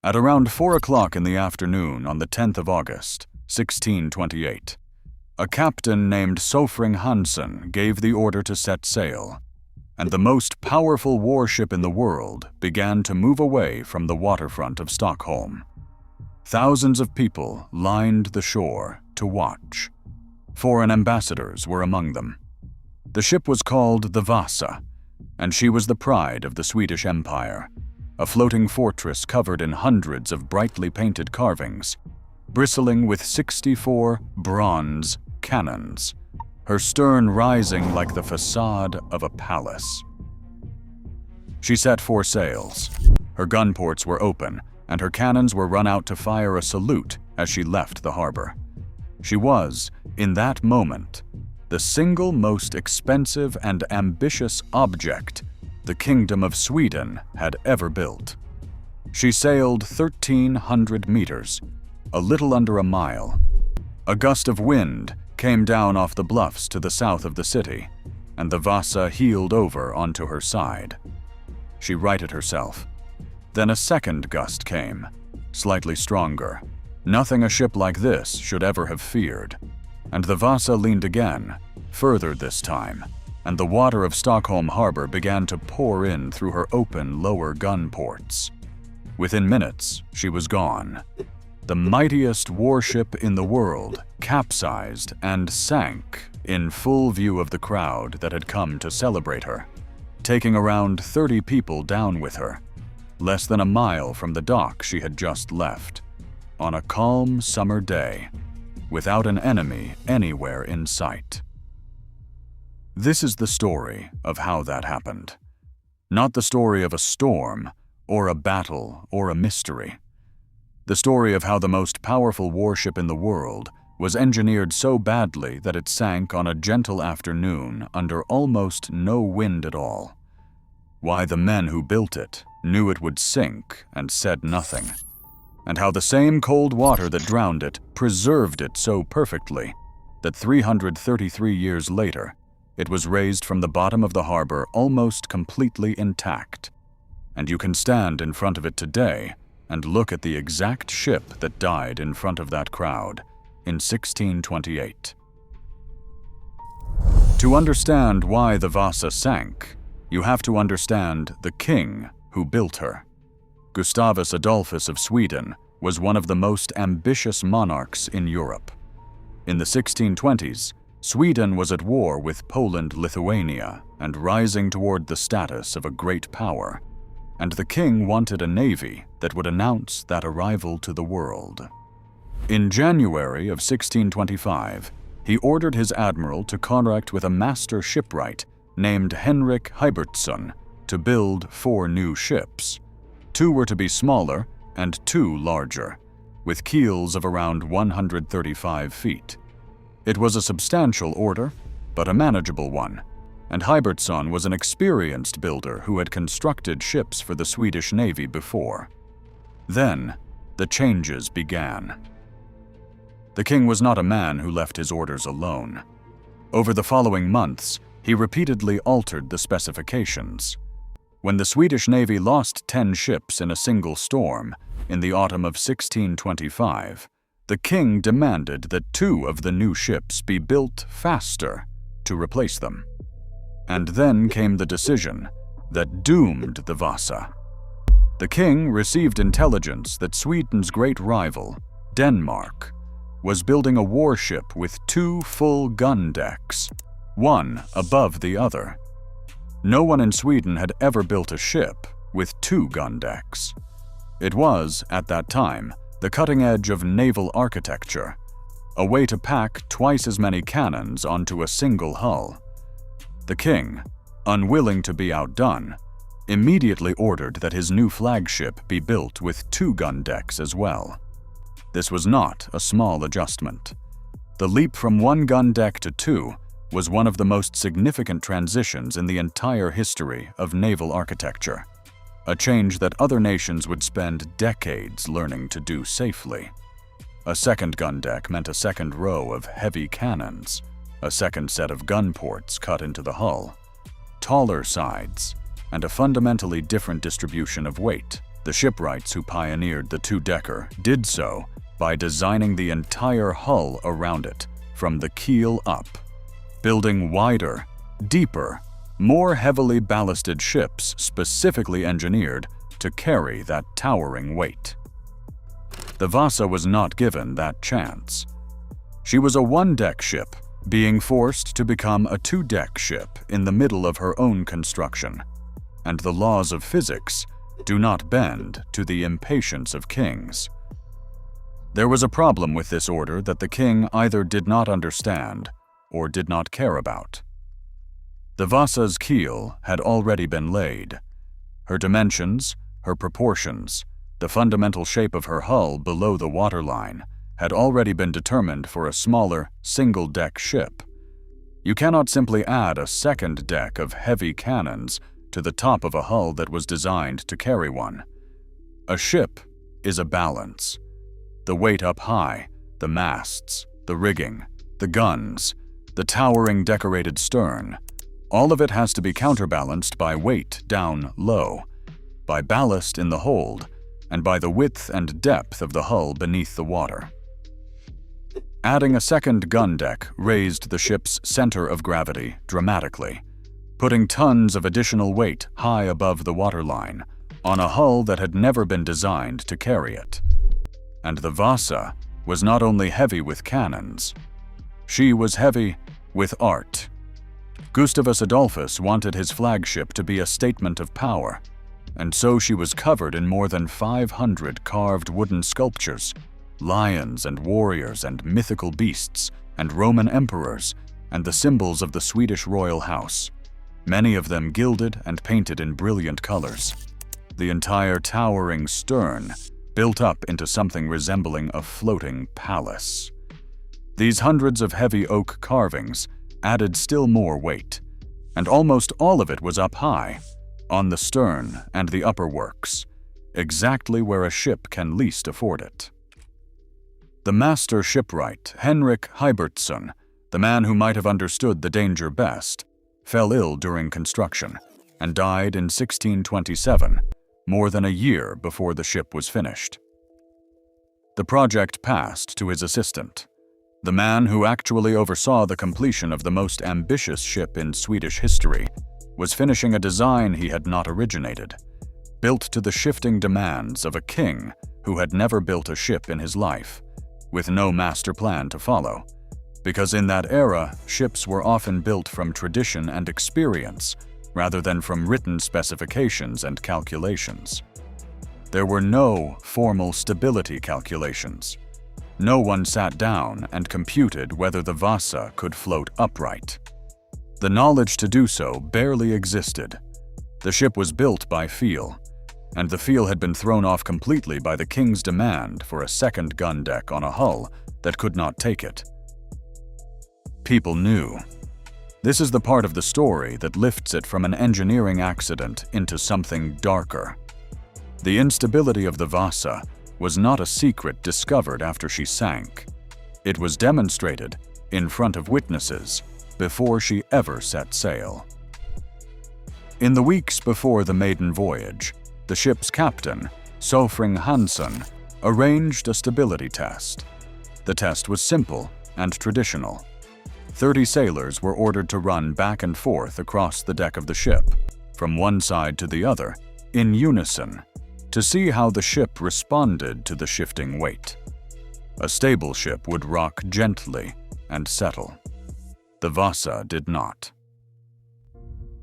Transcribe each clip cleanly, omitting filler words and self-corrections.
At around 4 o'clock in the afternoon on the 10th of August, 1628, a captain named Sofring Hansen gave the order to set sail, and the most powerful warship in the world began to move away from the waterfront of Stockholm. Thousands of people lined the shore to watch. Foreign ambassadors were among them. The ship was called the Vasa, and she was the pride of the Swedish Empire, a floating fortress covered in hundreds of brightly painted carvings, bristling with 64 bronze cannons, her stern rising like the facade of a palace. She set 4 sails. Her gun ports were open, and her cannons were run out to fire a salute as she left the harbor. She was, in that moment, the single most expensive and ambitious object the Kingdom of Sweden had ever built. She sailed 1,300 meters, a little under a mile. A gust of wind came down off the bluffs to the south of the city, and the Vasa heeled over onto her side. She righted herself. Then a second gust came, slightly stronger, nothing a ship like this should ever have feared. And the Vasa leaned again, further this time, and the water of Stockholm harbor began to pour in through her open lower gun ports. Within minutes, she was gone. The mightiest warship in the world capsized and sank in full view of the crowd that had come to celebrate her, taking around 30 people down with her, less than a mile from the dock she had just left, on a calm summer day, without an enemy anywhere in sight. This is the story of how that happened. Not the story of a storm, or a battle, or a mystery. The story of how the most powerful warship in the world was engineered so badly that it sank on a gentle afternoon under almost no wind at all. Why the men who built it knew it would sink and said nothing. And how the same cold water that drowned it preserved it so perfectly that 333 years later, it was raised from the bottom of the harbor almost completely intact. And you can stand in front of it today and look at the exact ship that died in front of that crowd in 1628. To understand why the Vasa sank, you have to understand the king who built her. Gustavus Adolphus of Sweden was one of the most ambitious monarchs in Europe. In the 1620s, Sweden was at war with Poland-Lithuania and rising toward the status of a great power, and the king wanted a navy that would announce that arrival to the world. In January of 1625, he ordered his admiral to contract with a master shipwright named Henrik Heibertsson to build 4 new ships. 2 were to be smaller and 2 larger, with keels of around 135 feet. It was a substantial order, but a manageable one, and Heibertsson was an experienced builder who had constructed ships for the Swedish Navy before. Then, the changes began. The king was not a man who left his orders alone. Over the following months, he repeatedly altered the specifications. When the Swedish Navy lost 10 ships in a single storm in the autumn of 1625, the king demanded that 2 of the new ships be built faster to replace them. And then came the decision that doomed the Vasa. The king received intelligence that Sweden's great rival, Denmark, was building a warship with 2 full gun decks, one above the other. No one in Sweden had ever built a ship with 2 gun decks. It was, at that time, the cutting edge of naval architecture, a way to pack twice as many cannons onto a single hull. The king, unwilling to be outdone, immediately ordered that his new flagship be built with 2 gun decks as well. This was not a small adjustment. The leap from 1 gun deck to 2 was one of the most significant transitions in the entire history of naval architecture, a change that other nations would spend decades learning to do safely. A 2nd gun deck meant a 2nd row of heavy cannons, a 2nd set of gun ports cut into the hull, taller sides, and a fundamentally different distribution of weight. The shipwrights who pioneered the two-decker did so by designing the entire hull around it, from the keel up, building wider, deeper, more heavily ballasted ships specifically engineered to carry that towering weight. The Vasa was not given that chance. She was a one-deck ship, being forced to become a two-deck ship in the middle of her own construction, and the laws of physics do not bend to the impatience of kings. There was a problem with this order that the king either did not understand or did not care about. The Vasa's keel had already been laid. Her dimensions, her proportions, the fundamental shape of her hull below the waterline had already been determined for a smaller, single-deck ship. You cannot simply add a second deck of heavy cannons to the top of a hull that was designed to carry one. A ship is a balance. The weight up high, the masts, the rigging, the guns, the towering decorated stern, all of it has to be counterbalanced by weight down low, by ballast in the hold, and by the width and depth of the hull beneath the water. Adding a second gun deck raised the ship's center of gravity dramatically, putting tons of additional weight high above the waterline on a hull that had never been designed to carry it. And the Vasa was not only heavy with cannons, she was heavy with art. Gustavus Adolphus wanted his flagship to be a statement of power, and so she was covered in more than 500 carved wooden sculptures, lions and warriors and mythical beasts and Roman emperors and the symbols of the Swedish royal house, many of them gilded and painted in brilliant colors. The entire towering stern built up into something resembling a floating palace. These hundreds of heavy oak carvings added still more weight, and almost all of it was up high, on the stern and the upper works, exactly where a ship can least afford it. The master shipwright, Henrik Heibertsson, the man who might have understood the danger best, fell ill during construction and died in 1627, more than a year before the ship was finished. The project passed to his assistant, the man who actually oversaw the completion of the most ambitious ship in Swedish history, was finishing a design he had not originated, built to the shifting demands of a king who had never built a ship in his life, with no master plan to follow, because in that era, ships were often built from tradition and experience rather than from written specifications and calculations. There were no formal stability calculations. No one sat down and computed whether the Vasa could float upright. The knowledge to do so barely existed. The ship was built by feel, and the feel had been thrown off completely by the king's demand for a second gun deck on a hull that could not take it. People knew. This is the part of the story that lifts it from an engineering accident into something darker. The instability of the Vasa was not a secret discovered after she sank. It was demonstrated in front of witnesses before she ever set sail. In the weeks before the maiden voyage, the ship's captain, Sofring Hansson, arranged a stability test. The test was simple and traditional. 30 sailors were ordered to run back and forth across the deck of the ship, from one side to the other, in unison, to see how the ship responded to the shifting weight. A stable ship would rock gently and settle. The Vasa did not.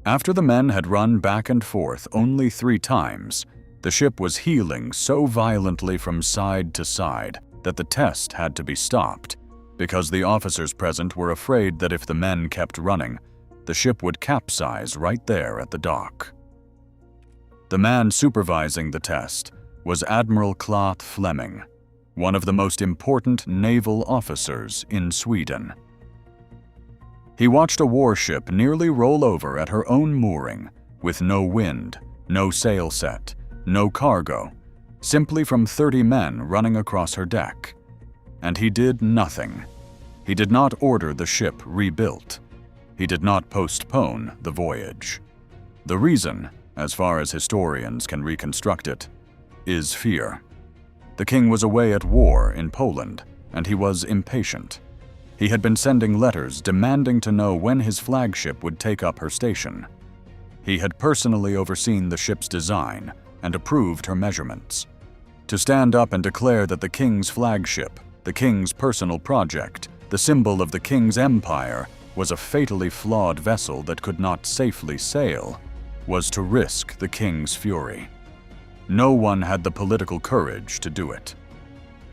After the men had run back and forth only 3 times, the ship was heeling so violently from side to side that the test had to be stopped, because the officers present were afraid that if the men kept running, the ship would capsize right there at the dock. The man supervising the test was Admiral Clath Fleming, one of the most important naval officers in Sweden. He watched a warship nearly roll over at her own mooring, with no wind, no sail set, no cargo, simply from 30 men running across her deck. And he did nothing. He did not order the ship rebuilt. He did not postpone the voyage. The reason, as far as historians can reconstruct it, is fear. The king was away at war in Poland, and he was impatient. He had been sending letters demanding to know when his flagship would take up her station. He had personally overseen the ship's design and approved her measurements. To stand up and declare that the king's flagship, the king's personal project, the symbol of the king's empire, was a fatally flawed vessel that could not safely sail, was to risk the king's fury. No one had the political courage to do it.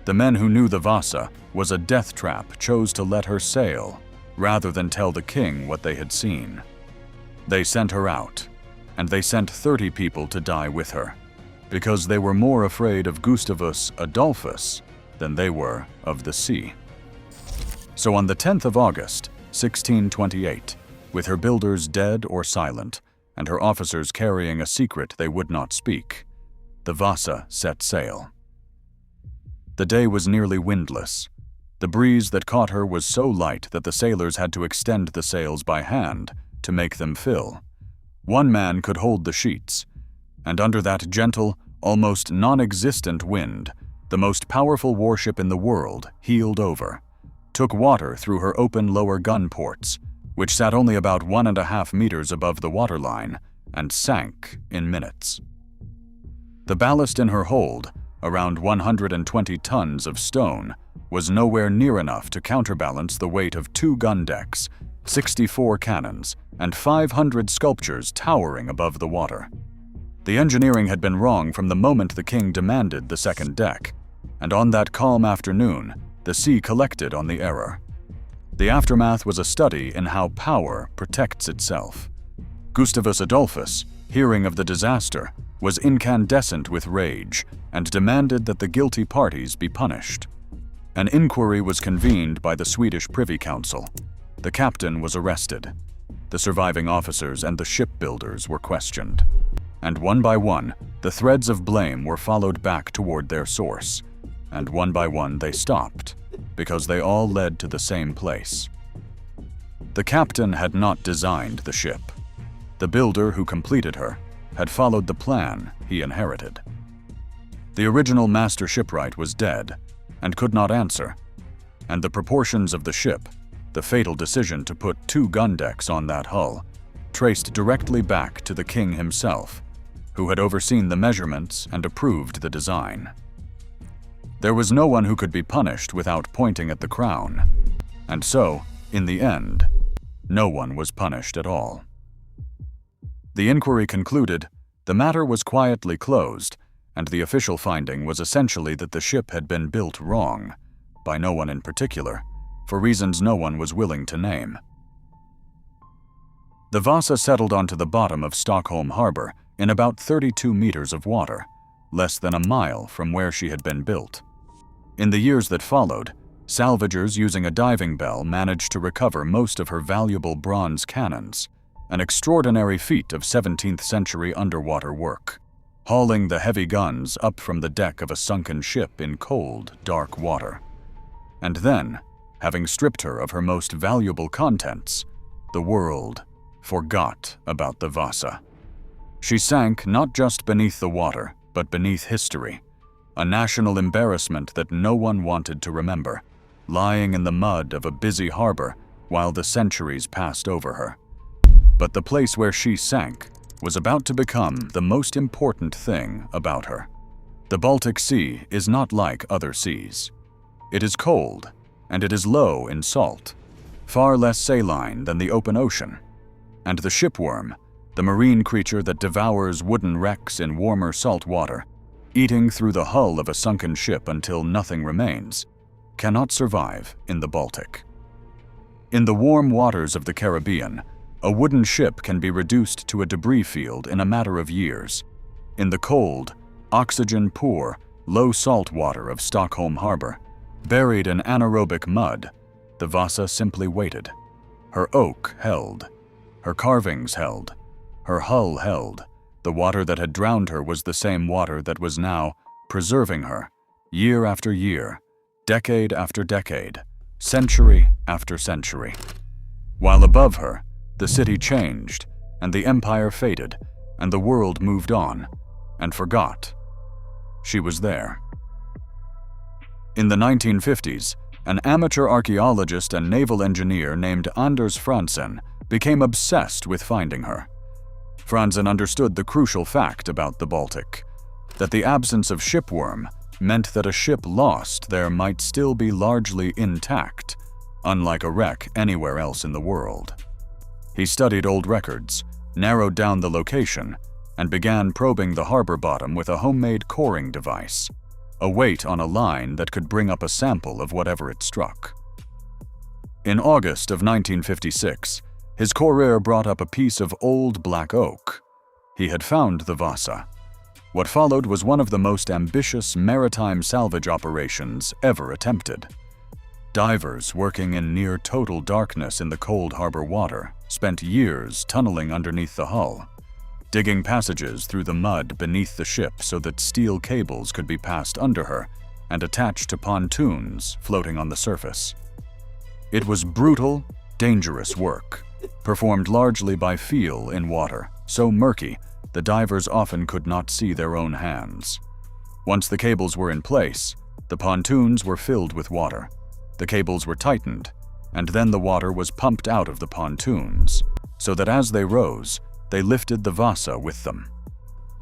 The men who knew the Vasa was a death trap chose to let her sail, rather than tell the king what they had seen. They sent her out, and they sent 30 people to die with her, because they were more afraid of Gustavus Adolphus than they were of the sea. So on the 10th of August, 1628, with her builders dead or silent, and her officers carrying a secret they would not speak, the Vasa set sail. The day was nearly windless. The breeze that caught her was so light that the sailors had to extend the sails by hand to make them fill. One man could hold the sheets, and under that gentle, almost non-existent wind, the most powerful warship in the world heeled over, took water through her open lower gun ports, which sat only about 1.5 meters above the waterline, and sank in minutes. The ballast in her hold, around 120 tons of stone, was nowhere near enough to counterbalance the weight of 2 gun decks, 64 cannons, and 500 sculptures towering above the water. The engineering had been wrong from the moment the king demanded the second deck, and on that calm afternoon, the sea collected on the error. The aftermath was a study in how power protects itself. Gustavus Adolphus, hearing of the disaster, was incandescent with rage and demanded that the guilty parties be punished. An inquiry was convened by the Swedish Privy Council. The captain was arrested. The surviving officers and the shipbuilders were questioned. And one by one, the threads of blame were followed back toward their source. And one by one they stopped, because they all led to the same place. The captain had not designed the ship. The builder who completed her had followed the plan he inherited. The original master shipwright was dead and could not answer, and the proportions of the ship, the fatal decision to put 2 gun decks on that hull, traced directly back to the king himself, who had overseen the measurements and approved the design. There was no one who could be punished without pointing at the crown, and so, in the end, no one was punished at all. The inquiry concluded, the matter was quietly closed, and the official finding was essentially that the ship had been built wrong, by no one in particular, for reasons no one was willing to name. The Vasa settled onto the bottom of Stockholm harbor in about 32 meters of water, less than a mile from where she had been built. In the years that followed, salvagers using a diving bell managed to recover most of her valuable bronze cannons, an extraordinary feat of 17th century underwater work, hauling the heavy guns up from the deck of a sunken ship in cold, dark water. And then, having stripped her of her most valuable contents, the world forgot about the Vasa. She sank not just beneath the water, but beneath history, a national embarrassment that no one wanted to remember, lying in the mud of a busy harbor while the centuries passed over her. But the place where she sank was about to become the most important thing about her. The Baltic Sea is not like other seas. It is cold, and it is low in salt, far less saline than the open ocean. And the shipworm, the marine creature that devours wooden wrecks in warmer salt water, eating through the hull of a sunken ship until nothing remains, cannot survive in the Baltic. In the warm waters of the Caribbean, a wooden ship can be reduced to a debris field in a matter of years. In the cold, oxygen-poor, low-salt water of Stockholm harbor, buried in anaerobic mud, the Vasa simply waited. Her oak held. Her carvings held. Her hull held. The water that had drowned her was the same water that was now preserving her, year after year, decade after decade, century after century. While above her, the city changed, and the empire faded, and the world moved on, and forgot. she was there. In the 1950s, an amateur archaeologist and naval engineer named Anders Franzen became obsessed with finding her. Franzen understood the crucial fact about the Baltic, that the absence of shipworm meant that a ship lost there might still be largely intact, unlike a wreck anywhere else in the world. He studied old records, narrowed down the location, and began probing the harbor bottom with a homemade coring device, a weight on a line that could bring up a sample of whatever it struck. In August of 1956, his courier brought up a piece of old black oak. He had found the Vasa. What followed was one of the most ambitious maritime salvage operations ever attempted. Divers working in near total darkness in the cold harbor water spent years tunneling underneath the hull, digging passages through the mud beneath the ship so that steel cables could be passed under her and attached to pontoons floating on the surface. It was brutal, dangerous work, performed largely by feel in water, so murky the divers often could not see their own hands. Once the cables were in place, the pontoons were filled with water. The cables were tightened, and then the water was pumped out of the pontoons, so that as they rose, they lifted the Vasa with them.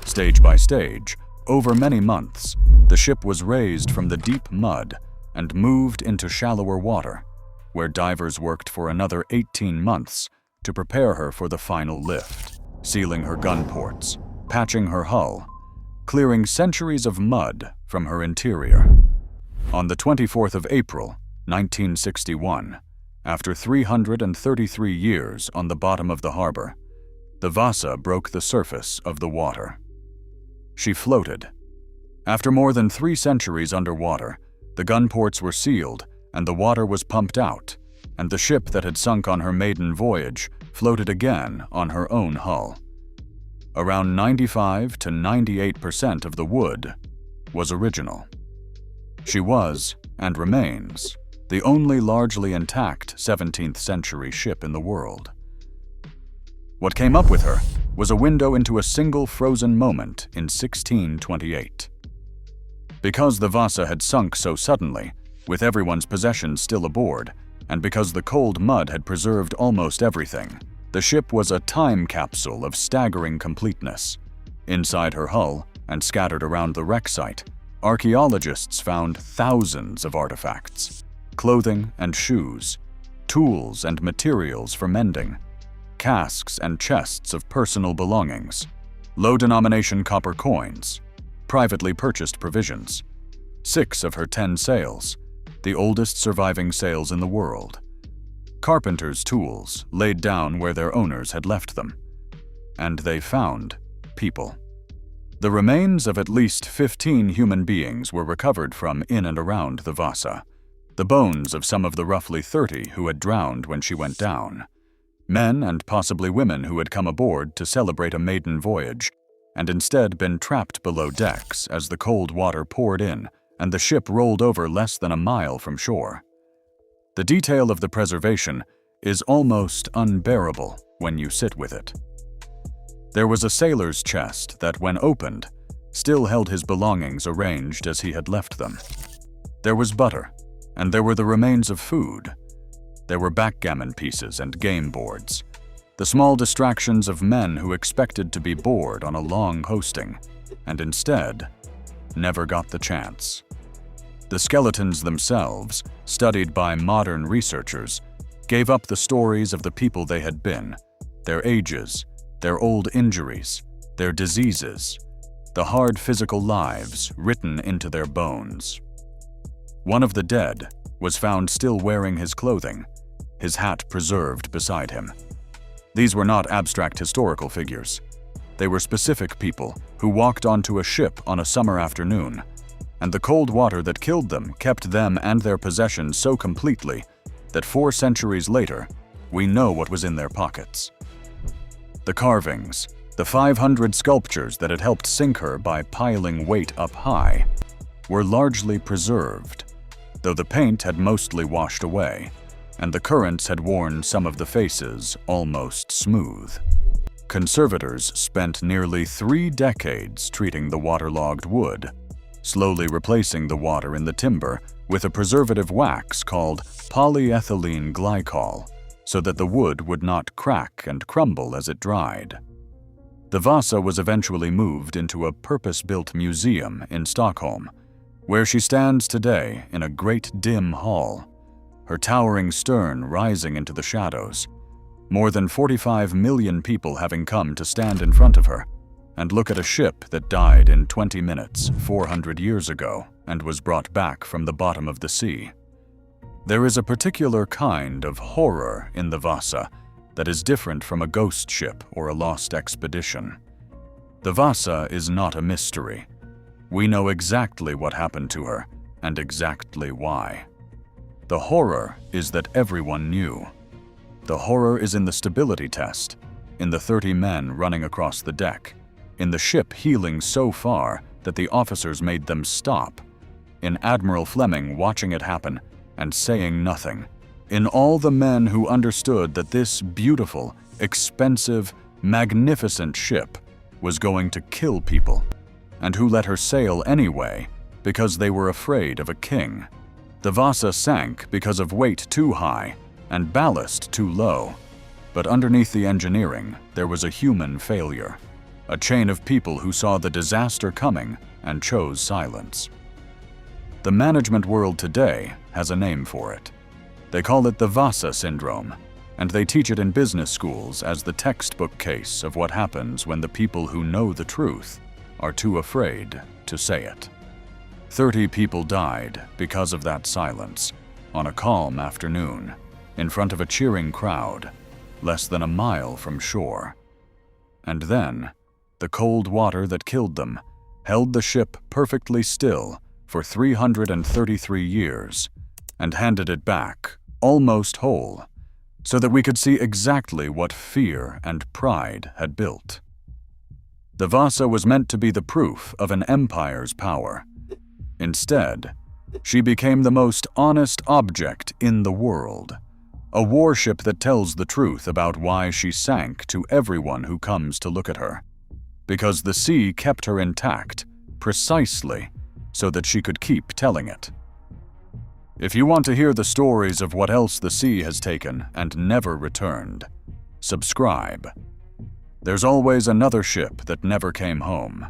Stage by stage, over many months, the ship was raised from the deep mud and moved into shallower water, where divers worked for another 18 months to prepare her for the final lift, sealing her gun ports, patching her hull, clearing centuries of mud from her interior. On the 24th of April, 1961, after 333 years on the bottom of the harbor, the Vasa broke the surface of the water. She floated. After more than 3 centuries underwater, the gun ports were sealed and the water was pumped out, and the ship that had sunk on her maiden voyage floated again on her own hull. Around 95 to 98% of the wood was original. She was, and remains, the only largely intact 17th century ship in the world. What came up with her was a window into a single frozen moment in 1628. Because the Vasa had sunk so suddenly, with everyone's possessions still aboard, and because the cold mud had preserved almost everything, the ship was a time capsule of staggering completeness. Inside her hull, and scattered around the wreck site, archaeologists found thousands of artifacts: clothing and shoes, tools and materials for mending, casks and chests of personal belongings, low-denomination copper coins, privately purchased provisions, 6 of her 10 sails, the oldest surviving sails in the world, carpenter's tools laid down where their owners had left them, and they found people. The remains of at least 15 human beings were recovered from in and around the Vasa, the bones of some of the roughly 30 who had drowned when she went down, men and possibly women who had come aboard to celebrate a maiden voyage and instead been trapped below decks as the cold water poured in and the ship rolled over less than a mile from shore. The detail of the preservation is almost unbearable when you sit with it. There was a sailor's chest that, when opened, still held his belongings arranged as he had left them. There was butter, and there were the remains of food. There were backgammon pieces and game boards, the small distractions of men who expected to be bored on a long hosting, and instead never got the chance. The skeletons themselves, studied by modern researchers, gave up the stories of the people they had been, their ages, their old injuries, their diseases, the hard physical lives written into their bones. One of the dead was found still wearing his clothing, his hat preserved beside him. These were not abstract historical figures. They were specific people who walked onto a ship on a summer afternoon, and the cold water that killed them kept them and their possessions so completely that 4 centuries later, we know what was in their pockets. The carvings, the 500 sculptures that had helped sink her by piling weight up high, were largely preserved, though the paint had mostly washed away, and the currents had worn some of the faces almost smooth. Conservators spent nearly 3 decades treating the waterlogged wood, slowly replacing the water in the timber with a preservative wax called polyethylene glycol, so that the wood would not crack and crumble as it dried. The Vasa was eventually moved into a purpose-built museum in Stockholm, where she stands today in a great dim hall, her towering stern rising into the shadows, more than 45 million people having come to stand in front of her and look at a ship that died in 20 minutes 400 years ago and was brought back from the bottom of the sea. There is a particular kind of horror in the Vasa that is different from a ghost ship or a lost expedition. The Vasa is not a mystery. We know exactly what happened to her and exactly why. The horror is that everyone knew. The horror is in the stability test, in the 30 men running across the deck, in the ship heeling so far that the officers made them stop, in Admiral Fleming watching it happen and saying nothing, in all the men who understood that this beautiful, expensive, magnificent ship was going to kill people, and who let her sail anyway because they were afraid of a king. The Vasa sank because of weight too high and ballast too low, but underneath the engineering there was a human failure, a chain of people who saw the disaster coming and chose silence. The management world today has a name for it. They call it the Vasa syndrome, and they teach it in business schools as the textbook case of what happens when the people who know the truth are too afraid to say it. 30 people died because of that silence on a calm afternoon in front of a cheering crowd less than a mile from shore. And then, the cold water that killed them held the ship perfectly still for 333 years and handed it back, almost whole, so that we could see exactly what fear and pride had built. The Vasa was meant to be the proof of an empire's power. Instead, she became the most honest object in the world, a warship that tells the truth about why she sank to everyone who comes to look at her, because the sea kept her intact precisely so that she could keep telling it. If you want to hear the stories of what else the sea has taken and never returned, subscribe. There's always another ship that never came home.